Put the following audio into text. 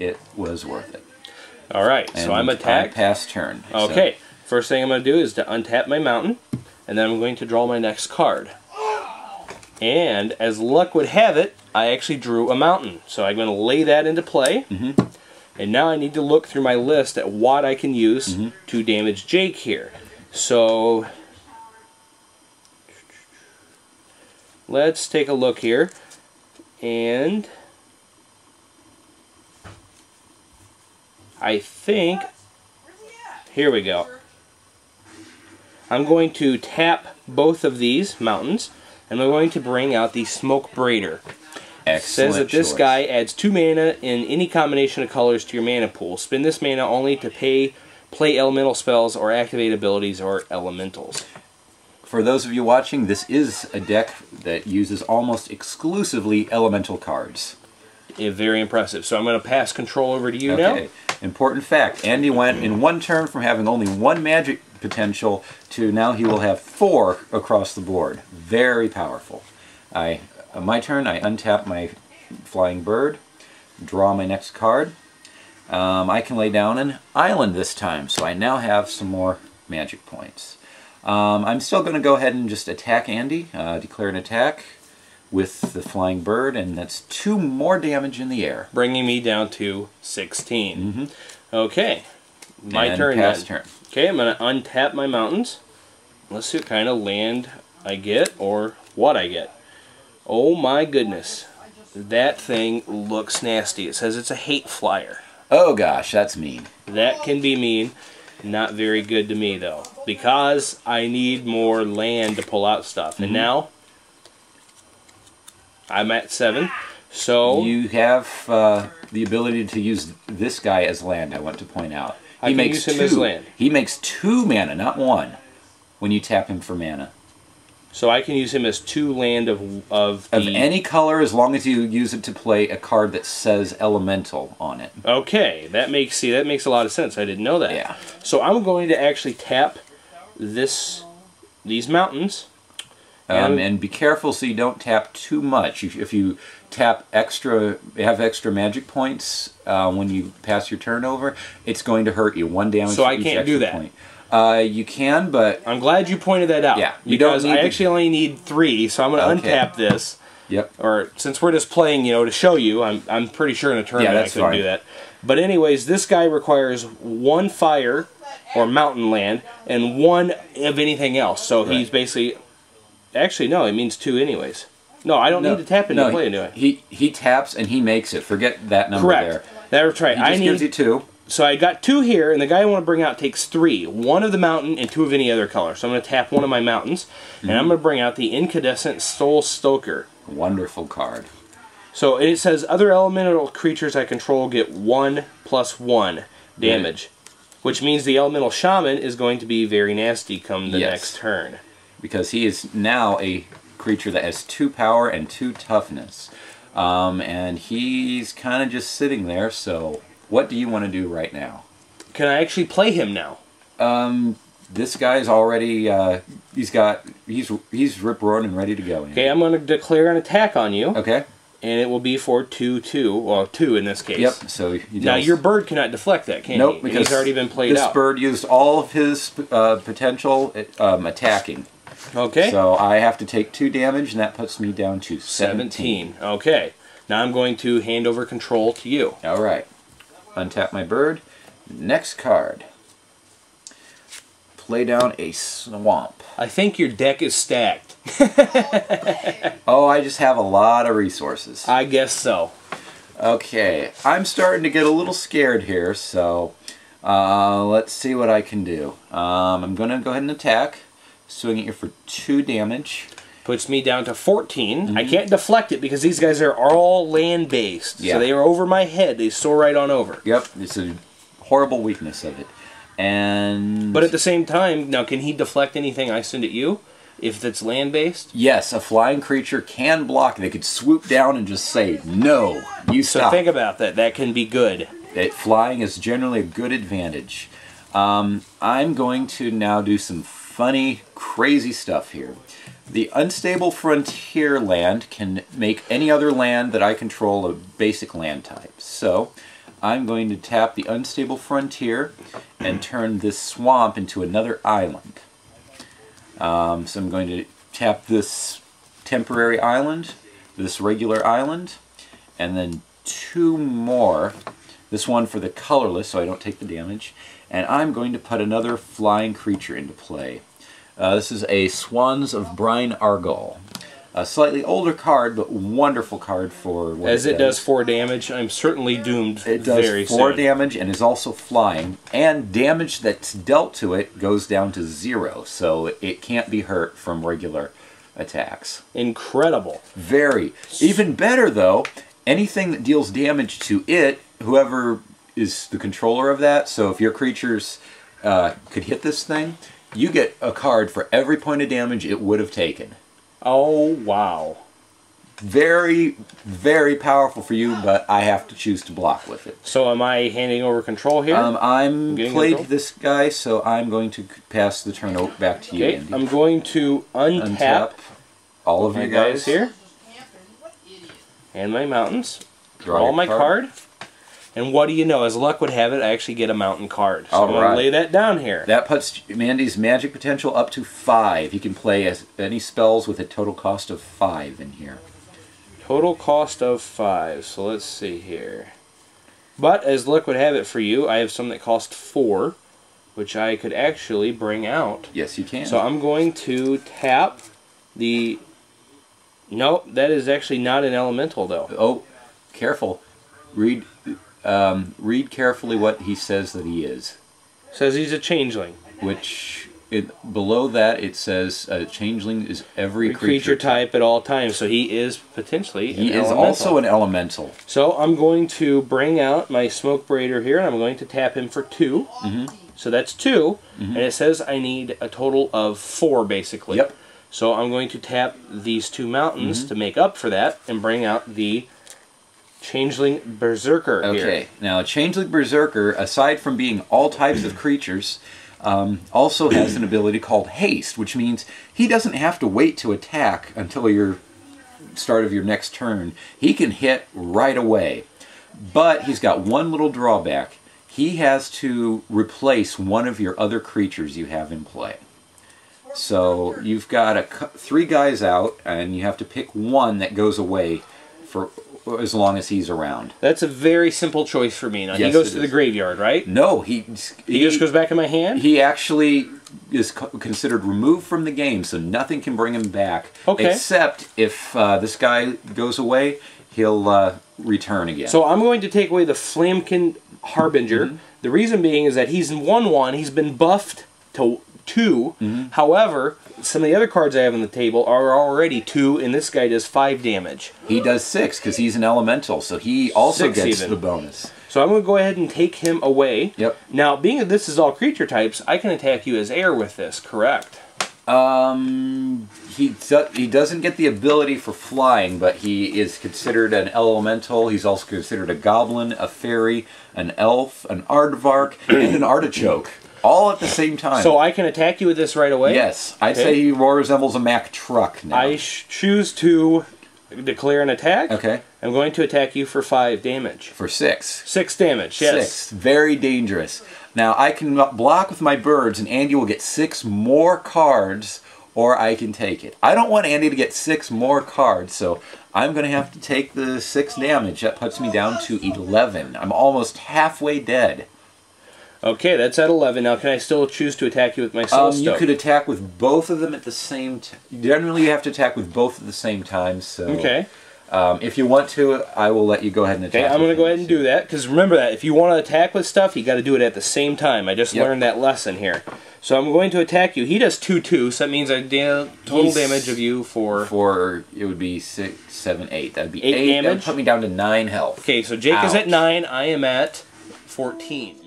it was worth it. All right, so I'm attacked. Pass turn. Okay, so first thing I'm going to do is to untap my mountain, and then I'm going to draw my next card. And as luck would have it, I actually drew a mountain. So I'm going to lay that into play. And now I need to look through my list at what I can use to damage Jake here. So let's take a look here. And I think, here we go. I'm going to tap both of these mountains, and I'm going to bring out the Smoke Braider. It says that this guy adds 2 mana in any combination of colors to your mana pool. Spend this mana only to play elemental spells or activate abilities or elementals. For those of you watching, this is a deck that uses almost exclusively elemental cards. Yeah, very impressive. So I'm going to pass control over to you now. Important fact, Andy went in one turn from having only 1 magic potential to now he will have 4 across the board. Very powerful. My turn, I untap my Flying Bird, draw my next card. I can lay down an island this time, so I now have some more magic points. I'm still going to go ahead and just attack Andy, declare an attack with the Flying Bird, and that's 2 more damage in the air. Bringing me down to 16. Okay, my turn then. Okay, I'm going to untap my mountains. Let's see what kind of land I get, or what I get. Oh my goodness, that thing looks nasty. It says it's a hate flyer. Oh gosh, that's mean. That can be mean. Not very good to me though, because I need more land to pull out stuff. And now I'm at 7. So you have the ability to use this guy as land, I want to point out. I can use him as land. He makes 2 mana, not 1, when you tap him for mana. So I can use him as 2 land of any color, as long as you use it to play a card that says elemental on it. Okay, that makes a lot of sense. I didn't know that. Yeah. So I'm going to actually tap these mountains. And be careful so you don't tap too much. If you tap have extra magic points when you pass your turn over, it's going to hurt you. 1 damage. So I can't do that. Point. You can, but I'm glad you pointed that out. Yeah, because I actually only need 3, so I'm going to untap this. Yep. Or since we're just playing, to show you, I'm pretty sure in a tournament I couldn't do that. But anyways, this guy requires 1 fire or mountain land and 1 of anything else. So he's basically, actually no, it means 2 anyways. No, I don't need to tap into play anyway. He taps and he makes it. Forget that number there. That's right. He just gives you 2. So I got 2 here, and the guy I want to bring out takes 3. 1 of the mountain and 2 of any other color. So I'm going to tap 1 of my mountains, and I'm going to bring out the Incandescent Soul Stoker. Wonderful card. So it says, other elemental creatures I control get 1+1 damage. Which means the Elemental Shaman is going to be very nasty come the next turn. Because he is now a creature that has 2 power and 2 toughness. And he's kind of just sitting there, so what do you want to do right now? Can I actually play him now? This guy's already, he's rip-roaring and ready to go. Okay, I'm going to declare an attack on you. Okay. And it will be for 2/2, well, 2 in this case. Yep. So now your bird cannot deflect that, can he? Nope, because he's already been played out. This bird used all of his potential attacking. Okay. So I have to take 2 damage, and that puts me down to 17. Okay. Now I'm going to hand over control to you. All right. Untap my bird. Next card. Play down a swamp. I think your deck is stacked. Oh, I just have a lot of resources. I guess so. Okay, I'm starting to get a little scared here, so let's see what I can do. I'm going to go ahead and attack, swing at you for 2 damage. Puts me down to 14. I can't deflect it because these guys are all land-based. Yeah. So they are over my head. They soar right on over. Yep, it's a horrible weakness of it. But at the same time, now can he deflect anything I send at you? If it's land-based? Yes, a flying creature can block. They could swoop down and just say, no, you stop. So think about that. That can be good. Flying is generally a good advantage. I'm going to now do some funny, crazy stuff here. The Unstable Frontier land can make any other land that I control a basic land type. So I'm going to tap the Unstable Frontier and turn this swamp into another island. So I'm going to tap this temporary island, this regular island, and then 2 more. This one for the colorless, so I don't take the damage. And I'm going to put another flying creature into play. This is a Swans of Brine Argol. A slightly older card, but wonderful card for what As it does 4 damage, I'm certainly doomed It does very 4 soon. damage and is also flying. And damage that's dealt to it goes down to 0, so it can't be hurt from regular attacks. Incredible. Very. Even better, though, anything that deals damage to it, whoever is the controller of that, so if your creatures could hit this thing, you get a card for every point of damage it would have taken. Oh, wow. Very, very powerful for you, but I have to choose to block with it. So am I handing over control here? I'm played control? this guy, so I'm going to pass the turn back to you, Okay, Andy. I'm going to untap all of my your guys here. And my mountains. Draw All my your card. And what do you know? As luck would have it, I actually get a mountain card. So I'm going to lay that down here. That puts Mandy's magic potential up to 5. He can play any spells with a total cost of 5 in here. Total cost of 5. So let's see here. But as luck would have it for you, I have some that cost 4, which I could actually bring out. Yes, you can. So I'm going to tap the... Nope, that is actually not an elemental, though. Oh, careful. Read carefully what he says that he is. Says he's a changeling. Which, below that, it says a changeling is every Creature type at all times. So he is potentially He an is elemental. also an elemental. So I'm going to bring out my Smoke Braider here, and I'm going to tap him for 2. So that's 2, and it says I need a total of 4, basically. Yep. So I'm going to tap these 2 mountains to make up for that, and bring out the Changeling Berserker here. Okay, now a Changeling Berserker, aside from being all types of creatures, also has an ability called Haste, which means he doesn't have to wait to attack until your start of your next turn. He can hit right away. But he's got one little drawback. He has to replace one of your other creatures you have in play. So you've got 3 guys out, and you have to pick one that goes away for as long as he's around. That's a very simple choice for me. Now, Yes, he goes it to the is. graveyard, right? No, he just goes back in my hand? He actually is considered removed from the game, so nothing can bring him back. Okay. Except if this guy goes away, he'll return again. So I'm going to take away the Flamekin Harbinger. The reason being is that he's in 1/1. He's been buffed to 2. However, some of the other cards I have on the table are already 2, and this guy does 5 damage. He does 6 because he's an elemental, so he also 6 gets even. the bonus. So I'm going to go ahead and take him away. Yep. Now, being that this is all creature types, I can attack you as air with this, correct? He doesn't get the ability for flying, but he is considered an elemental. He's also considered a goblin, a fairy, an elf, an aardvark, and an artichoke. All at the same time. So I can attack you with this right away? Yes. I'd say he more resembles a Mack truck now. I choose to declare an attack. Okay. I'm going to attack you for 5 damage. For 6. 6 damage, yes. 6. Very dangerous. Now, I can block with my birds, and Andy will get 6 more cards, or I can take it. I don't want Andy to get 6 more cards, so I'm going to have to take the 6 damage. That puts me down to 11. I'm almost halfway dead. Okay, that's at 11. Now, can I still choose to attack you with my Soul You Stoke? could attack with both of them at the same time. Generally, you have to attack with both at the same time, so... Okay. If you want to, I will let you go ahead and attack. Okay, I'm going to go ahead and do that, because remember that, if you want to attack with stuff, you got to do it at the same time. I just learned that lesson here. So I'm going to attack you. He does 2/2, so that means I total damage of you for... It would be 6, 7, 8. That would be 8 8 damage? That would put me down to 9 health. Okay, so Jake is at Ouch. 9, I am at 14.